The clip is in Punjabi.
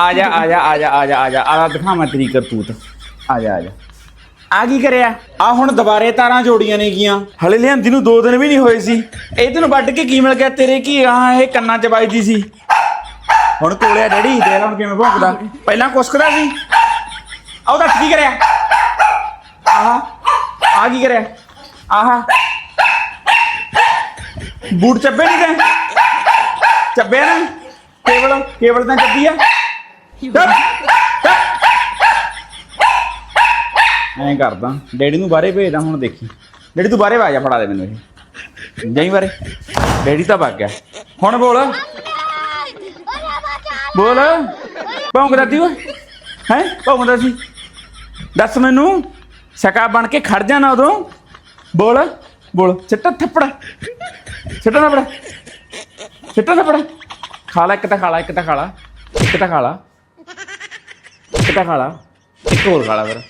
ਆ ਜਾ ਆ ਜਾ ਆ ਜਾ ਆ ਜਾ ਆ ਜਾ ਆ ਦਿਖਾਵਾਂ ਤੇਰੀ ਕਰਤੂਤ। ਆ ਜਾ ਆ ਜਾ। ਆ ਕੀ ਕਰਿਆ? ਆ ਹੁਣ ਦੁਬਾਰੇ ਤਾਰਾਂ ਜੋੜੀਆਂ ਨੇ ਗੀਆਂ, ਹਲੇ ਲਿਆਂਦੀ ਨੂੰ 2 ਦਿਨ ਵੀ ਨਹੀਂ ਹੋਏ ਸੀ। ਇਹ ਤੈਨੂੰ ਵੱਢ ਕੇ ਕੀ ਮਿਲ ਗਿਆ? ਤੇਰੇ ਕੀ ਆ ਇਹ ਕੰਨਾਂ 'ਚ ਵੱਜਦੀ ਸੀ। ਹੁਣ ਕੋਲਿਆ ਡੈਡੀ ਦੇਖ ਲੈ ਹੁਣ ਕਿਵੇਂ ਭੌਂਕਦਾ। ਪਹਿਲਾਂ ਕੁਸਕਦਾ ਸੀ। ਆ ਉਹਦਾ ਕੀ ਕਰਿਆ? ਆ ਕੀ ਕਰਿਆ? ਆਹ ਬੂਟ ਚੱਬੇ ਨਹੀਂ ਤੇ ਚੱਬਿਆ ਨਾ, ਕੇਵਲ ਤਾਂ ਚੱਬੀ ਆ। ਐਂ ਕਰਦਾ ਡੈਡੀ ਨੂੰ ਬਾਹਰੇ ਭੇਜਦਾ। ਹੁਣ ਦੇਖੀ ਡੈਡੀ ਤੂੰ ਬਾਹਰੇ ਆ ਜਾ, ਫੜਾ ਦੇ ਮੈਨੂੰ ਇਹ ਜਾਈ ਬਾਰੇ। ਡੈਡੀ ਤਾਂ ਭੱਗ ਗਿਆ। ਹੁਣ ਬੋਲ ਬੋਲ ਭੌਂਕਦਾ ਤੀ ਓਏ ਹੈ? ਭੌਂਕਦਾ ਸੀ? ਦੱਸ ਮੈਨੂੰ, ਸਕਾ ਬਣ ਕੇ ਖੜ ਜਾ ਨਾ ਉਦੋਂ। ਬੋਲ ਬੋਲ। ਸਿੱਟਾ ਥੱਪੜ ਸਿੱਟਾ ਥੱਪੜ ਸਿੱਟਾ ਥੱਪੜ। ਖਾ ਲਾ ਇੱਕ ਤਾਂ ਖਾ ਲਾ, ਇੱਕ ਤਾਂ ਖਾ ਲਾ, ਇੱਕ ਤਾਂ ਖਾ ਲਾ, ਇੱਕ ਤਾਂ ਖਾ ਲਾ, ਇੱਕ ਹੋਰ ਖਾ ਲਾ ਫਿਰ।